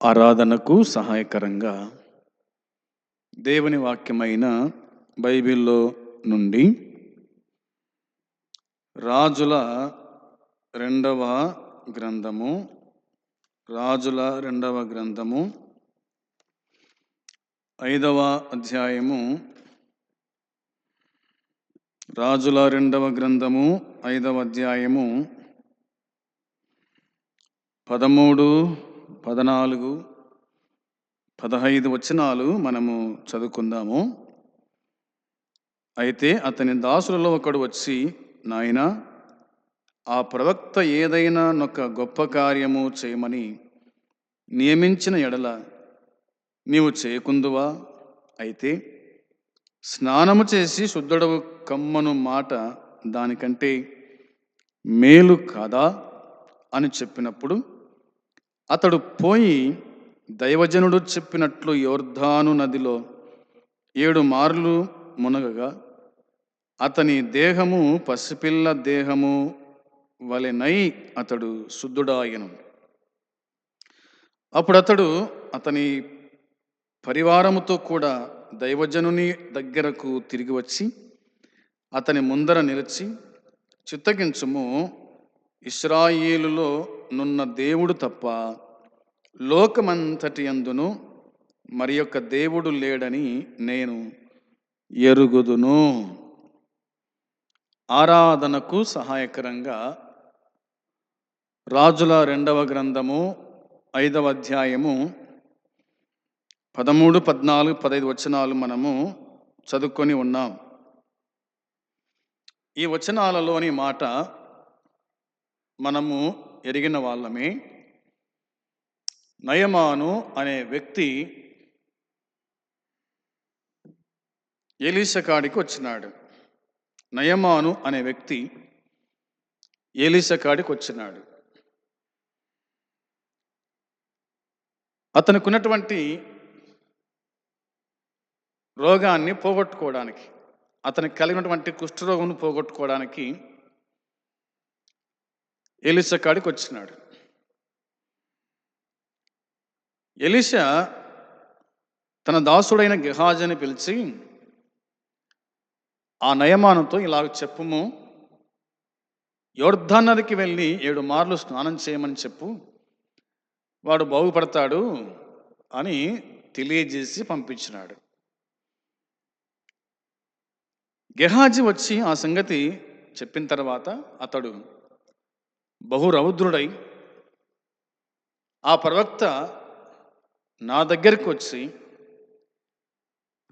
ఆరాధనకు సహాయకరంగా దేవుని వాక్యమైన బైబిల్లో నుండి రాజుల రెండవ గ్రంథము ఐదవ అధ్యాయము రాజుల రెండవ గ్రంథము 5వ అధ్యాయము 13, 14, 15 వచనాలు మనము చదువుకుందాము. అయితే అతని దాసులలో ఒకడు వచ్చి, నాయనా, ఆ ప్రవక్త ఏదైనా ఒక గొప్ప కార్యము చేయమని నియమించిన ఎడల నీవు చేయకుందువా? అయితే స్నానము చేసి శుద్ధుడవు కమ్మను మాట దానికంటే మేలు కాదా అని చెప్పినప్పుడు అతడు పోయి దైవజనుడు చెప్పినట్లు యోర్దాను నదిలో 7 మార్లు మునగగా అతని దేహము పసిపిల్ల దేహము వలెనై అతడు శుద్ధుడాయను. అప్పుడు అతడు అతని పరివారముతో కూడా దైవజనుని దగ్గరకు తిరిగి వచ్చి అతని ముందర నిలిచి, చిత్తగించుము, ఇశ్రాయేలులో నున్న దేవుడు తప్ప లోకమంతటి యందును మరి యొక్క దేవుడు లేడని నేను ఎరుగుదును. ఆరాధనకు సహాయకరంగా రాజుల రెండవ గ్రంథము 5వ అధ్యాయము 13, 14, 15 వచనాలు మనము చదువుకొని ఉన్నాం. ఈ వచనాలలోని మాట మనము ఎరిగిన వాళ్ళమే. నయమాను అనే వ్యక్తి ఎలీషా కాడికి వచ్చినాడు. నయమాను అనే వ్యక్తి ఎలీషా కాడికి వచ్చినాడు. అతనికి ఉన్నటువంటి రోగాన్ని పోగొట్టుకోవడానికి, అతనికి కలిగినటువంటి కుష్ఠరోగం పోగొట్టుకోవడానికి ఎలీషా కాడికి వచ్చినాడు. ఎలీషా తన దాసుడైన గెహాజీని పిలిచి, ఆ నయమానుతో ఇలాగ చెప్పుము, యోర్దాను నదికి వెళ్ళి 7 మార్లు స్నానం చేయమని చెప్పు, వాడు బాగుపడతాడు అని తెలియజేసి పంపించినాడు. గెహాజీ వచ్చి ఆ సంగతి చెప్పిన తర్వాత అతడు బహురౌద్రుడై, ఆ ప్రవక్త నా దగ్గరికి వచ్చి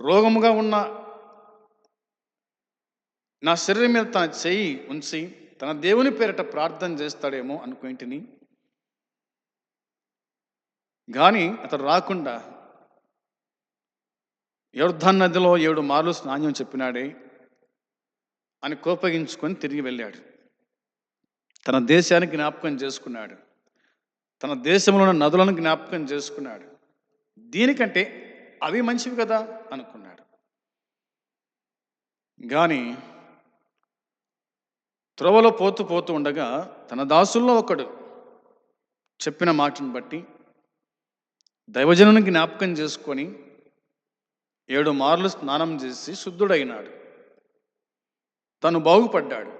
రోగముగా ఉన్న నా శరీరం మీద తన చెయ్యి ఉంచి తన దేవుని పేరిట ప్రార్థన చేస్తాడేమో అనుకుంటుని, కానీ అతడు రాకుండా యోర్దాను నదిలో 7 మార్లు స్నానం చెప్పినాడే అని కోపగించుకొని తిరిగి వెళ్ళాడు. తన దేశానికి జ్ఞాపకం చేసుకున్నాడు, తన దేశంలో ఉన్న నదులను జ్ఞాపకం చేసుకున్నాడు. దీనికంటే అవి మంచివి కదా అనుకున్నాడు. కానీ త్రోవలో పోతూ ఉండగా తన దాసుల్లో ఒకడు చెప్పిన మాటను బట్టి దైవజనుని జ్ఞాపకం చేసుకొని 7 మార్లు స్నానం చేసి శుద్ధుడైనాడు. తను బాగుపడ్డాడు.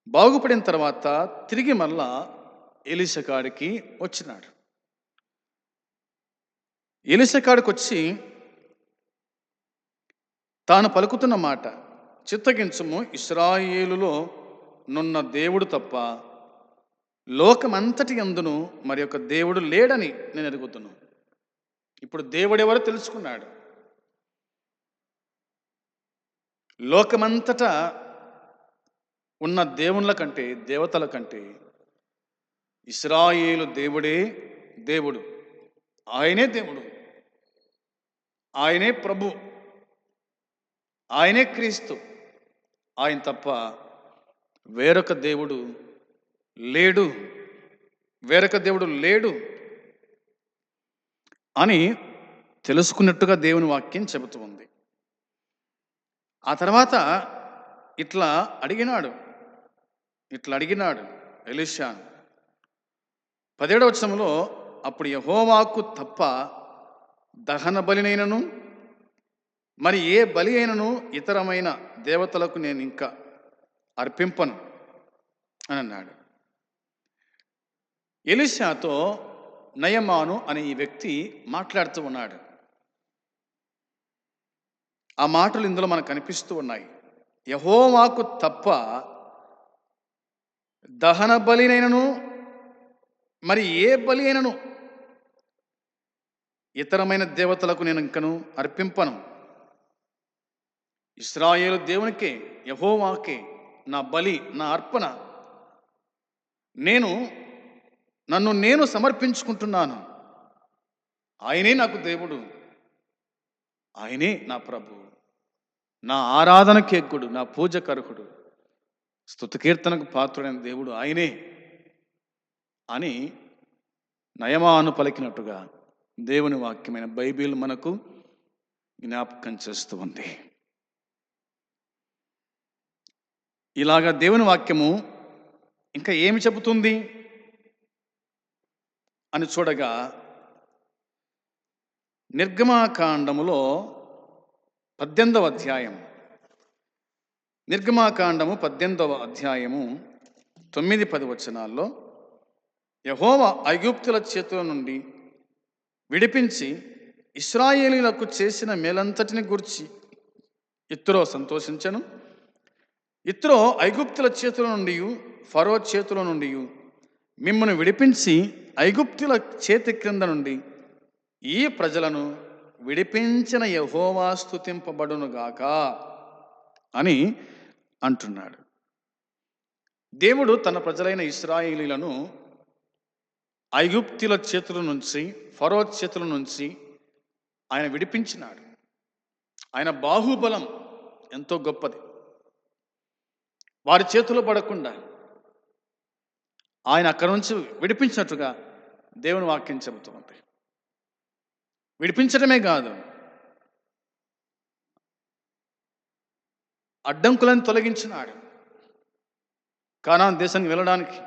బాగుపడిన తర్వాత తిరిగి మళ్ళా ఎలీషా కాడికి వచ్చినాడు. ఎలీషా కాడికి వచ్చి తాను పలుకుతున్న మాట, చిత్తగించుము, ఇశ్రాయేలులో నున్న దేవుడు తప్ప లోకమంతటి యందును మరి యొక్క దేవుడు లేడని నేను ఎరుగుతున్నాను. ఇప్పుడు దేవుడెవరో తెలుసుకున్నాడు. లోకమంతటా ఉన్న దేవుళ్ళ కంటే, దేవతల కంటే ఇశ్రాయేలు దేవుడే దేవుడు. ఆయనే దేవుడు, ఆయనే ప్రభు, ఆయనే క్రీస్తు. ఆయన తప్ప వేరొక దేవుడు లేడు అని తెలుసుకున్నట్టుగా దేవుని వాక్యం చెబుతూ ఉంది. ఆ తర్వాత ఇట్లా అడిగినాడు ఎలీషా. 17వ వచనంలో అప్పుడు యెహోవాకు తప్ప దహన బలినైనను మరి ఏ బలి అయినను ఇతరమైన దేవతలకు నేను ఇంకా అర్పింపను అని అన్నాడు. ఎలీషాతో నయమాను అనే ఈ వ్యక్తి మాట్లాడుతూ ఉన్నాడు. ఆ మాటలు ఇందులో మనకు కనిపిస్తూ ఉన్నాయి. యెహోవాకు తప్ప దహన బలినైనను మరి ఏ బలి అయినను ఇతరమైన దేవతలకు నేను ఇంకను అర్పింపను. ఇశ్రాయేలు దేవునికే, యెహోవాకే నా బలి, నా అర్పణ. నన్ను నేను సమర్పించుకుంటున్నాను. ఆయనే నాకు దేవుడు, ఆయనే నా ప్రభు, నా ఆరాధనకి ఎగ్గుడు, నా పూజకర్హుడు, స్తుతికీర్తనకు పాత్రుడైన దేవుడు ఆయనే అని నయమాను పలికినట్టుగా దేవుని వాక్యమైన బైబిల్ మనకు జ్ఞాపకం చేస్తూ ఉంది. ఇలాగా దేవుని వాక్యము ఇంకా ఏమి చెబుతుంది అని చూడగా, నిర్గమాకాండములో 18వ అధ్యాయం, నిర్గమాకాండము 18వ అధ్యాయము 9-10 వచనాల్లో యెహోవా ఐగుప్తుల చేతుల నుండి విడిపించి ఇశ్రాయేలీయులకు చేసిన మేలంతటిని గూర్చి యిత్రో సంతోషించెను. యిత్రో ఐగుప్తుల చేతుల నుండి, ఫరో చేతుల నుండి మిమ్మల్ని విడిపించి ఐగుప్తుల చేతి క్రింద నుండి ఈ ప్రజలను విడిపించిన యెహోవా స్తుతింపబడునుగాక అని అంటున్నాడు. దేవుడు తన ప్రజలైన ఇశ్రాయేలీయులను ఐగుప్తుల చేతుల నుంచి, ఫరో చేతుల నుంచి ఆయన విడిపించినాడు. ఆయన బాహుబలం ఎంతో గొప్పది. వారి చేతిలో పడకుండా ఆయన అక్కడి నుంచి విడిపించినట్టుగా దేవుని వాక్యం చెబుతుంది. విడిపించడమే కాదు, అడ్డంకులను తొలగించినాడు. కానాను దేశానికి వెళ్ళడానికి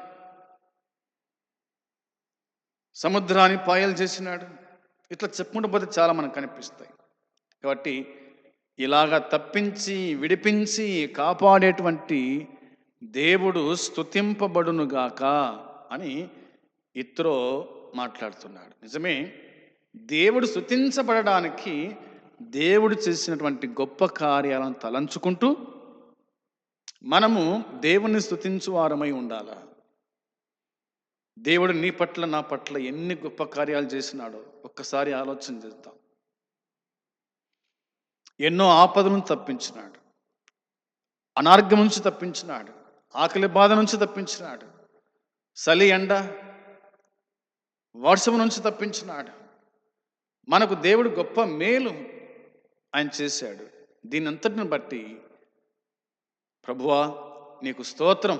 సముద్రాన్ని పాయలు చేసినాడు. ఇట్లా చెప్పుకుంటూ పోతే చాలా మనకు కనిపిస్తాయి. కాబట్టి ఇలాగా తప్పించి, విడిపించి, కాపాడేటువంటి దేవుడు స్తుతింపబడునుగాక అని యిత్రో మాట్లాడుతున్నాడు. నిజమే, దేవుడు స్తుతించబడడానికి దేవుడు చేసినటువంటి గొప్ప కార్యాలను తలంచుకుంటూ మనము దేవుణ్ణి స్తుతించు వారమై ఉండాలా. దేవుడు నీ పట్ల, నా పట్ల ఎన్ని గొప్ప కార్యాలు చేసినాడో ఒక్కసారి ఆలోచన చేద్దాం. ఎన్నో ఆపద నుంచి తప్పించినాడు, అనారోగ్యం నుంచి తప్పించినాడు, ఆకలి బాధ నుంచి తప్పించినాడు, చలి ఎండ వర్షం నుంచి తప్పించినాడు. మనకు దేవుడు గొప్ప మేలు ఆయన చేశాడు. దీని అంతటిని బట్టి ప్రభువా నీకు స్తోత్రం,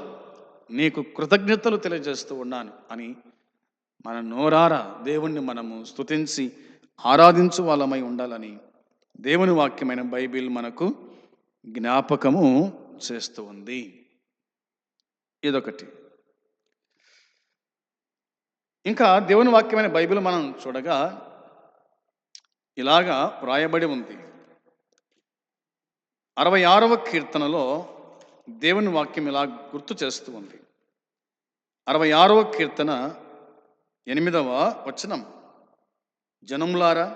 నీకు కృతజ్ఞతలు తెలియజేస్తూ ఉన్నాను అని మన నోరారా దేవుణ్ణి మనము స్తుతించి ఆరాధించు వాళ్ళమై ఉండాలని దేవుని వాక్యమైన బైబిల్ మనకు జ్ఞాపకము చేస్తూ ఉంది. ఇదొకటి. ఇంకా దేవుని వాక్యమైన బైబిల్ మనం చూడగా ఇలాగా వ్రాయబడి ఉంది. 66వ కీర్తనలో దేవుని వాక్యం ఇలా గుర్తు చేస్తూ ఉంది. 66వ కీర్తన 8వ వచనం, జనములారా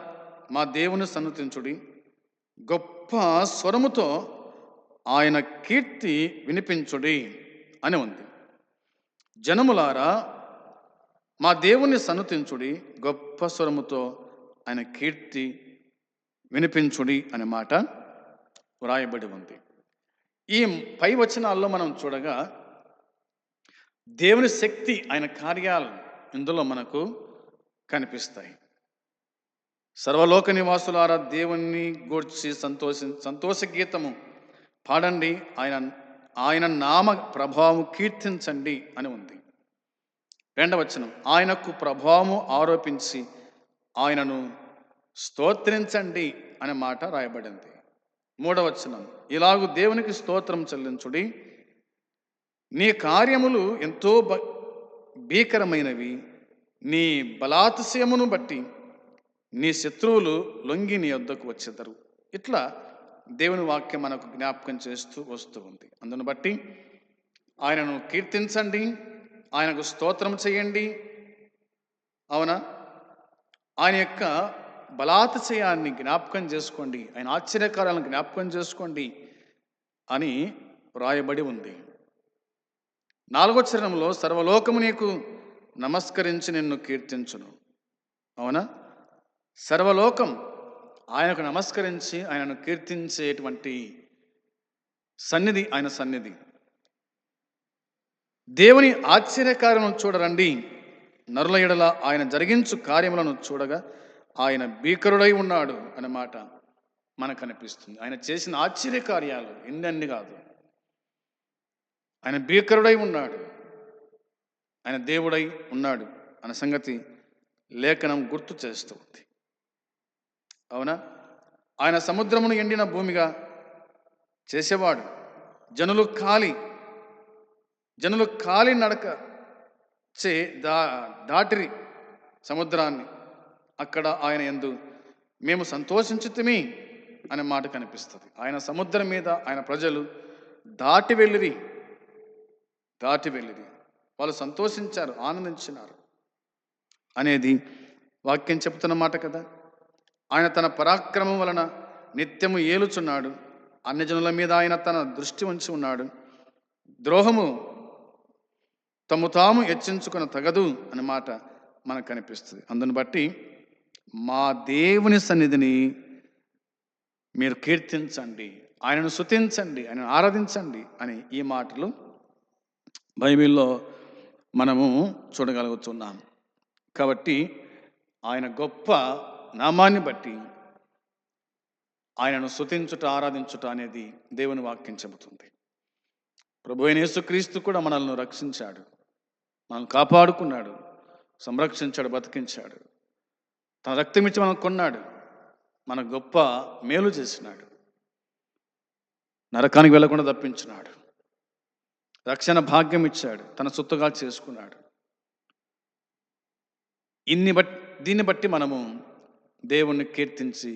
మా దేవుని సన్నుతించుడి, గొప్ప స్వరముతో ఆయన కీర్తి వినిపించుడి అని ఉంది. జనములారా మా దేవుని సన్నుతించుడి, గొప్ప స్వరముతో ఆయన కీర్తి వినిపించుడి అనే మాట వ్రాయబడి ఉంది. ఈ పై వచనాల్లో మనం చూడగా దేవుని శక్తి, ఆయన కార్యాలు ఇందులో మనకు కనిపిస్తాయి. సర్వలోక నివాసులారా దేవుణ్ణి గూర్చి సంతోష గీతము పాడండి, ఆయన నామ ప్రభావము కీర్తించండి అని ఉంది. 2వ వచనం, ఆయనకు ప్రభావము ఆరోపించి ఆయనను స్తోత్రించండి అనే మాట రాయబడింది. 3వ వచనం, ఇలాగు దేవునికి స్తోత్రం చెల్లించుడి, నీ కార్యములు ఎంతో భీకరమైనవి, నీ బలాతిశయమును బట్టి నీ శత్రువులు లొంగి నీ వద్దకు వచ్చేదరు. ఇట్లా దేవుని వాక్యం మనకు జ్ఞాపకం చేస్తూ వస్తూ ఉంది. అందును బట్టి ఆయనను కీర్తించండి, ఆయనకు స్తోత్రం చేయండి. అవునా? ఆయన యొక్క బలాతిశయాన్ని జ్ఞాపకం చేసుకోండి, ఆయన ఆశ్చర్యకారాలను జ్ఞాపకం చేసుకోండి అని వ్రాయబడి ఉంది. 4వ చరణంలో సర్వలోకము నీకు నమస్కరించి నిన్ను కీర్తించును. అవునా? సర్వలోకం ఆయనకు నమస్కరించి ఆయనను కీర్తించేటువంటి సన్నిధి ఆయన సన్నిధి. దేవుని ఆశ్చర్యకార్యములను చూడరండి, నరుల ఎడల ఆయన జరిగించు కార్యములను చూడగా ఆయన భీకరుడై ఉన్నాడు అన్నమాట మనకు అనిపిస్తుంది. ఆయన చేసిన ఆశ్చర్యకార్యాలు ఎన్ని కాదు, ఆయన భీకరుడై ఉన్నాడు, ఆయన దేవుడై ఉన్నాడు అన్న సంగతి లేఖనం గుర్తు చేస్తూ ఉంది. అవునా? ఆయన సముద్రమును ఎండిన భూమిగా చేసేవాడు. జనులు ఖాళీ నడక చే దాటిరి సముద్రాన్ని. అక్కడ ఆయన యందు మేము సంతోషించుతిమి అనే మాట కనిపిస్తుంది. ఆయన సముద్రం మీద ఆయన ప్రజలు దాటి వెళ్ళిరి. వాళ్ళు సంతోషించారు, ఆనందించినారు అనేది వాక్యం చెప్తున్న మాట కదా. ఆయన తన పరాక్రమం వలన నిత్యము ఏలుచున్నాడు. అన్యజనుల మీద ఆయన తన దృష్టి ఉంచి ఉన్నాడు. ద్రోహము తాము హెచ్చించుకున్న తగదు అనే మాట మనకు కనిపిస్తుంది. అందుని బట్టి మా దేవుని సన్నిధిని మీరు కీర్తించండి, ఆయనను స్తుతించండి, ఆయనను ఆరాధించండి అని ఈ మాటలు బైబిల్లో మనము చూడగలుగుతున్నాం. కాబట్టి ఆయన గొప్ప నామాన్ని బట్టి ఆయనను స్తుతించుట, ఆరాధించుట అనేది దేవుని వాక్యం చెబుతుంది. ప్రభువైన యేసుక్రీస్తు కూడా మనల్ని రక్షించాడు, మనల్ని కాపాడుకున్నాడు, సంరక్షించాడు, బతికించాడు. తన రక్తమిచ్చి మనం కొన్నాడు, మన గొప్ప మేలు చేసినాడు, నరకానికి వెళ్లకుండా తప్పించినాడు, రక్షణ భాగ్యం ఇచ్చాడు, తన సొత్తుగా చేసుకున్నాడు. దీన్ని బట్టి మనము దేవుణ్ణి కీర్తించి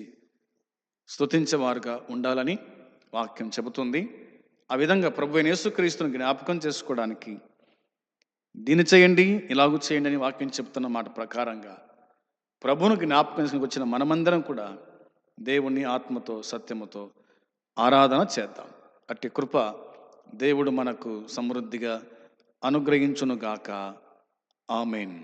స్తుతించేవారుగా ఉండాలని వాక్యం చెబుతుంది. ఆ విధంగా ప్రభువైన యేసుక్రీస్తుని జ్ఞాపకం చేసుకోవడానికి దీన్ని చేయండి, ఇలాగూ చేయండి అని వాక్యం చెప్తున్న మాట ప్రకారంగా ప్రభువును జ్ఞాపకం వచ్చిన మనమందరం కూడా దేవుణ్ణి ఆత్మతో సత్యముతో ఆరాధన చేద్దాం. అట్టి కృప దేవుడు మనకు సమృద్ధిగా అనుగ్రహించునుగాక. ఆమేన్.